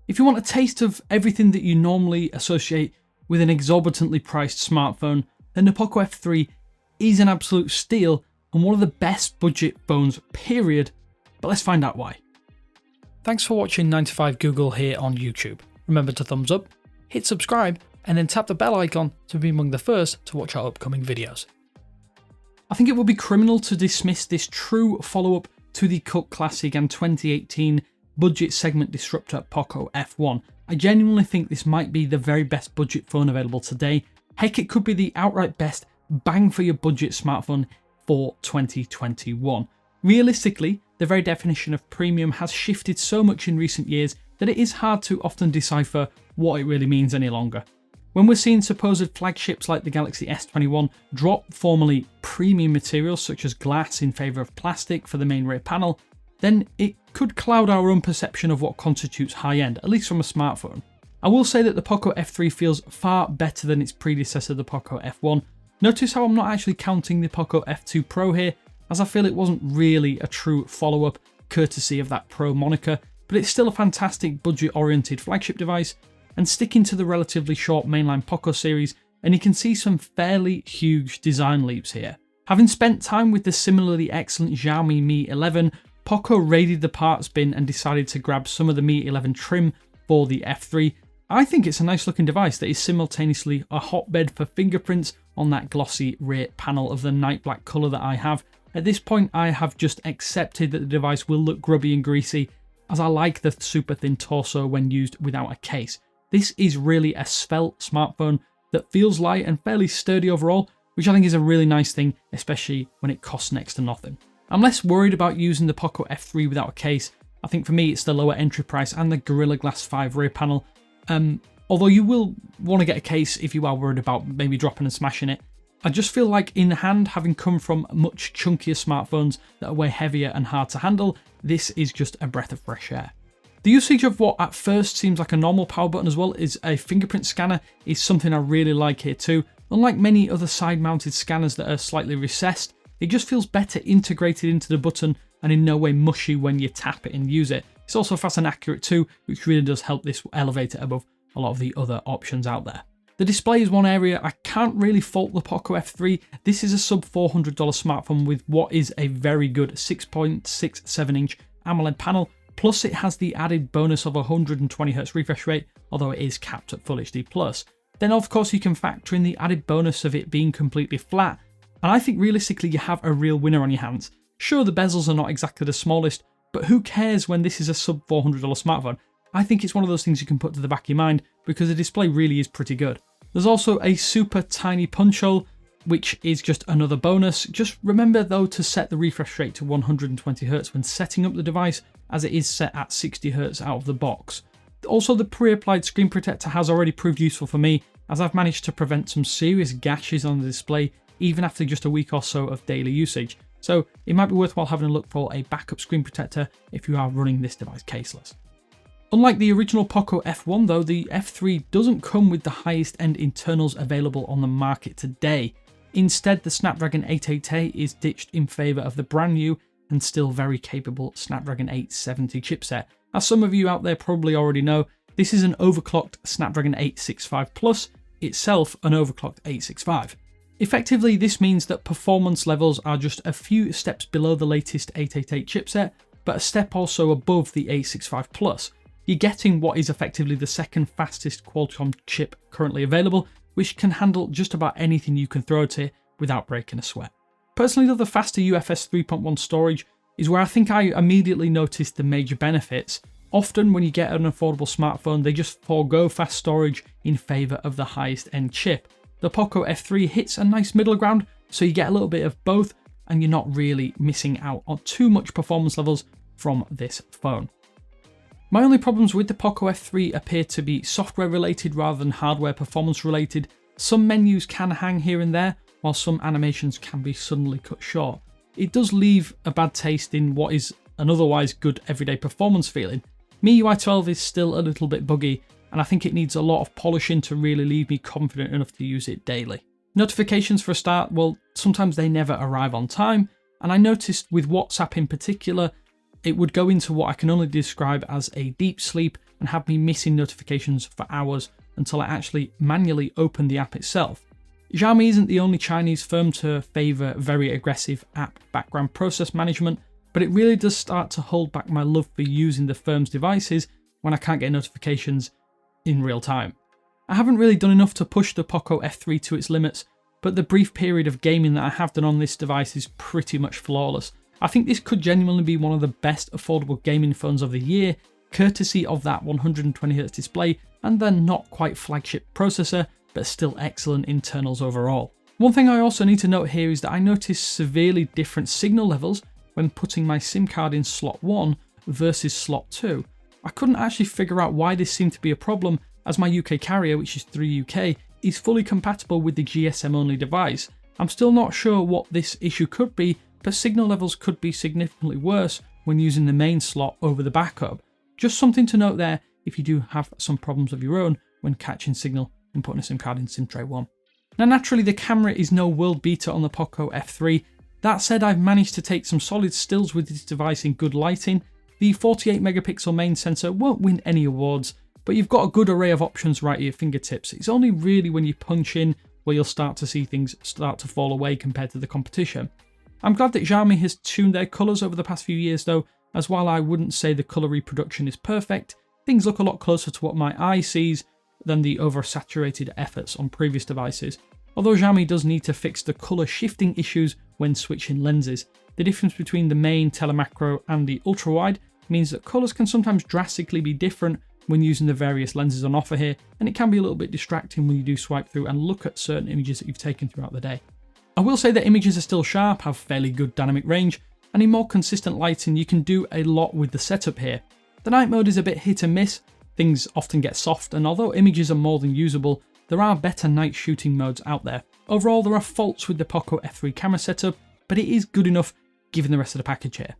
If you want a taste of everything that you normally associate with an exorbitantly priced smartphone, then the Poco F3 is an absolute steal and one of the best budget phones, period. But let's find out why. Thanks for watching 9to5 Google here on YouTube. Remember to thumbs up, hit subscribe, and then tap the bell icon to be among the first to watch our upcoming videos. I think it would be criminal to dismiss this true follow-up to the cult classic and 2018 budget segment disruptor Poco F1. I genuinely think this might be the very best budget phone available today. Heck, it could be the outright best bang for your budget smartphone for 2021. Realistically, the very definition of premium has shifted so much in recent years that it is hard to often decipher what it really means any longer. When we're seeing supposed flagships like the Galaxy S21 drop formerly premium materials such as glass in favour of plastic for the main rear panel, then it could cloud our own perception of what constitutes high-end, at least from a smartphone. I will say that the Poco F3 feels far better than its predecessor, the Poco F1. Notice how I'm not actually counting the Poco F2 Pro here, as I feel it wasn't really a true follow-up courtesy of that Pro moniker, but it's still a fantastic budget-oriented flagship device, and sticking to the relatively short mainline Poco series, and you can see some fairly huge design leaps here. Having spent time with the similarly excellent Xiaomi Mi 11, Poco raided the parts bin and decided to grab some of the Mi 11 trim for the F3. I think it's a nice looking device that is simultaneously a hotbed for fingerprints on that glossy rear panel of the night black colour that I have. At this point, I have just accepted that the device will look grubby and greasy, as I like the super thin torso when used without a case. This is really a svelte smartphone that feels light and fairly sturdy overall, which I think is a really nice thing, especially when it costs next to nothing. I'm less worried about using the Poco F3 without a case. I think for me it's the lower entry price and the Gorilla Glass 5 rear panel. Although you will want to get a case if you are worried about maybe dropping and smashing it. I just feel like in the hand, having come from much chunkier smartphones that are way heavier and hard to handle, this is just a breath of fresh air. The usage of what at first seems like a normal power button as well is a fingerprint scanner is something I really like here too. Unlike many other side-mounted scanners that are slightly recessed, it just feels better integrated into the button and in no way mushy when you tap it and use it. It's also fast and accurate too, which really does help this elevate it above a lot of the other options out there. The display is one area I can't really fault the Poco F3. This is a sub $400 smartphone with what is a very good 6.67 inch AMOLED panel. Plus it has the added bonus of 120Hz refresh rate, although it is capped at Full HD+. Then of course you can factor in the added bonus of it being completely flat, and I think realistically you have a real winner on your hands. Sure, the bezels are not exactly the smallest, but who cares when this is a sub $400 smartphone? I think it's one of those things you can put to the back of your mind because the display really is pretty good. There's also a super tiny punch hole, which is just another bonus. Just remember though to set the refresh rate to 120Hz when setting up the device, as it is set at 60Hz out of the box. Also, the pre-applied screen protector has already proved useful for me, as I've managed to prevent some serious gashes on the display even after just a week or so of daily usage. So it might be worthwhile having a look for a backup screen protector if you are running this device caseless. Unlike the original Poco F1 though, the F3 doesn't come with the highest end internals available on the market today. Instead, the Snapdragon 888 is ditched in favour of the brand new and still very capable Snapdragon 870 chipset. As some of you out there probably already know, this is an overclocked Snapdragon 865 Plus, itself an overclocked 865. Effectively, this means that performance levels are just a few steps below the latest 888 chipset, but a step also above the 865 Plus. You're getting what is effectively the second fastest Qualcomm chip currently available, which can handle just about anything you can throw at it without breaking a sweat. Personally though, the faster UFS 3.1 storage is where I think I immediately noticed the major benefits. Often when you get an affordable smartphone, they just forego fast storage in favour of the highest end chip. The Poco F3 hits a nice middle ground, so you get a little bit of both and you're not really missing out on too much performance levels from this phone. My only problems with the Poco F3 appear to be software related rather than hardware performance related. Some menus can hang here and there, while some animations can be suddenly cut short. It does leave a bad taste in what is an otherwise good everyday performance feeling. MIUI 12 is still a little bit buggy, and I think it needs a lot of polishing to really leave me confident enough to use it daily. Notifications for a start, well, sometimes they never arrive on time, and I noticed with WhatsApp in particular, it would go into what I can only describe as a deep sleep and have me missing notifications for hours until I actually manually open the app itself. Xiaomi isn't the only Chinese firm to favour very aggressive app background process management, but it really does start to hold back my love for using the firm's devices when I can't get notifications in real time. I haven't really done enough to push the Poco F3 to its limits, but the brief period of gaming that I have done on this device is pretty much flawless. I think this could genuinely be one of the best affordable gaming phones of the year, courtesy of that 120Hz display and then not quite flagship processor, but still excellent internals overall. One thing I also need to note here is that I noticed severely different signal levels when putting my SIM card in slot 1 versus slot 2. I couldn't actually figure out why this seemed to be a problem, as my UK carrier, which is 3UK, is fully compatible with the GSM only device. I'm still not sure what this issue could be, but signal levels could be significantly worse when using the main slot over the backup. Just something to note there if you do have some problems of your own when catching signal and putting a SIM card in SIM tray 1. Now naturally the camera is no world beater on the Poco F3. That said, I've managed to take some solid stills with this device in good lighting. The 48 megapixel main sensor won't win any awards, but you've got a good array of options right at your fingertips. It's only really when you punch in where you'll start to see things start to fall away compared to the competition. I'm glad that Xiaomi has tuned their colours over the past few years though, as while I wouldn't say the colour reproduction is perfect, things look a lot closer to what my eye sees than the oversaturated efforts on previous devices. Although Xiaomi does need to fix the colour shifting issues when switching lenses. The difference between the main telemacro and the ultra-wide means that colours can sometimes drastically be different when using the various lenses on offer here, and it can be a little bit distracting when you do swipe through and look at certain images that you've taken throughout the day. I will say that images are still sharp, have fairly good dynamic range, and in more consistent lighting you can do a lot with the setup here. The night mode is a bit hit and miss, things often get soft, and although images are more than usable, there are better night shooting modes out there. Overall, there are faults with the Poco F3 camera setup, but it is good enough given the rest of the package here.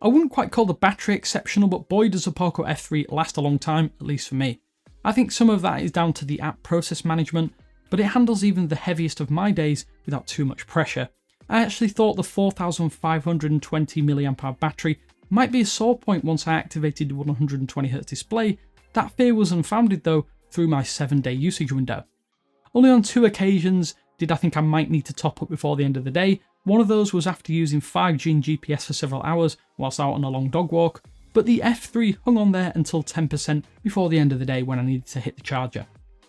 I wouldn't quite call the battery exceptional, but boy does the Poco F3 last a long time, at least for me. I think some of that is down to the app process management, but it handles even the heaviest of my days without too much pressure. I actually thought the 4520 mAh battery might be a sore point once I activated the 120Hz display. That fear was unfounded though through my 7-day usage window. Only on 2 occasions did I think I might need to top up before the end of the day. One of those was after using 5G and GPS for several hours whilst out on a long dog walk, but the F3 hung on there until 10% before the end of the day when I needed to hit the charger.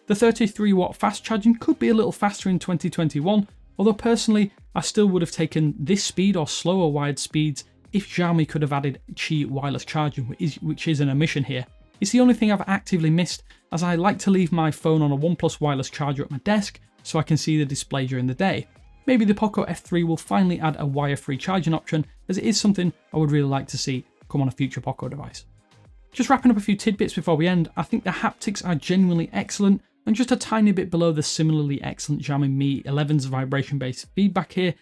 The 33 watt fast charging could be a little faster in 2021, although personally I still would have taken this speed or slower wired speeds if Xiaomi could have added Qi wireless charging, which is an omission here. It's the only thing I've actively missed, as I like to leave my phone on a OnePlus wireless charger at my desk so I can see the display during the day. Maybe the Poco F3 will finally add a wire-free charging option, as it is something I would really like to see come on a future Poco device. Just wrapping up a few tidbits before we end, I think the haptics are genuinely excellent, and just a tiny bit below the similarly excellent Xiaomi Mi 11's vibration-based feedback here.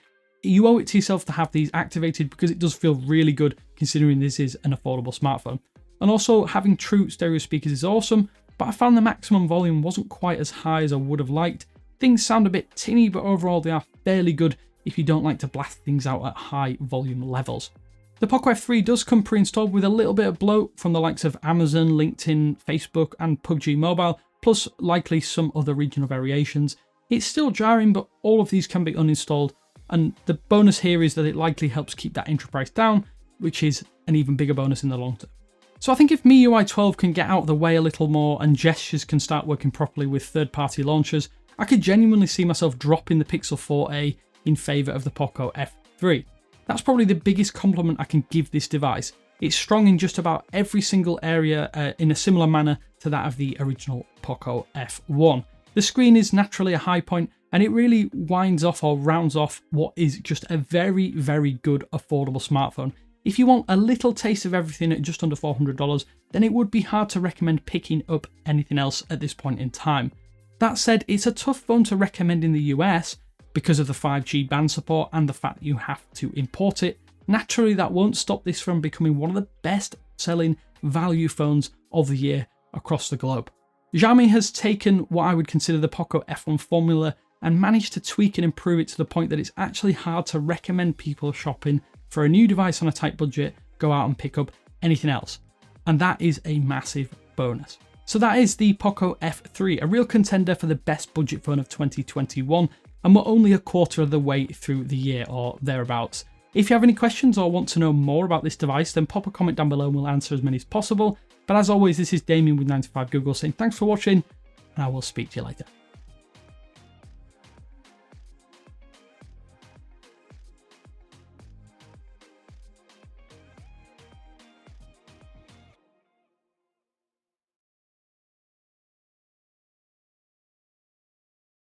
You owe it to yourself to have these activated because it does feel really good considering this is an affordable smartphone. And also having true stereo speakers is awesome, but I found the maximum volume wasn't quite as high as I would have liked. Things sound a bit tinny, but overall they are fairly good if you don't like to blast things out at high volume levels. The Poco F3 does come pre-installed with a little bit of bloat from the likes of Amazon, LinkedIn, Facebook and PUBG Mobile, plus likely some other regional variations. It's still jarring, but all of these can be uninstalled, and the bonus here is that it likely helps keep that entry price down, which is an even bigger bonus in the long term. So I think if MIUI 12 can get out of the way a little more and gestures can start working properly with third-party launchers, I could genuinely see myself dropping the Pixel 4a in favour of the Poco F3. That's probably the biggest compliment I can give this device. It's strong in just about every single area in a similar manner to that of the original Poco F1. The screen is naturally a high point, and it really winds off or rounds off what is just a very, very good affordable smartphone. If you want a little taste of everything at just under $400, then it would be hard to recommend picking up anything else at this point in time. That said, it's a tough phone to recommend in the US because of the 5G band support and the fact that you have to import it. Naturally, that won't stop this from becoming one of the best selling value phones of the year across the globe. Xiaomi has taken what I would consider the Poco F1 formula and managed to tweak and improve it to the point that it's actually hard to recommend people shopping for a new device on a tight budget go out and pick up anything else. and that is a massive bonus. So that is the Poco F3, a real contender for the best budget phone of 2021, and we're only a quarter of the way through the year or thereabouts. If you have any questions or want to know more about this device, then pop a comment down below and we'll answer as many as possible. But as always, this is Damien with 95 Google saying thanks for watching, and I will speak to you later.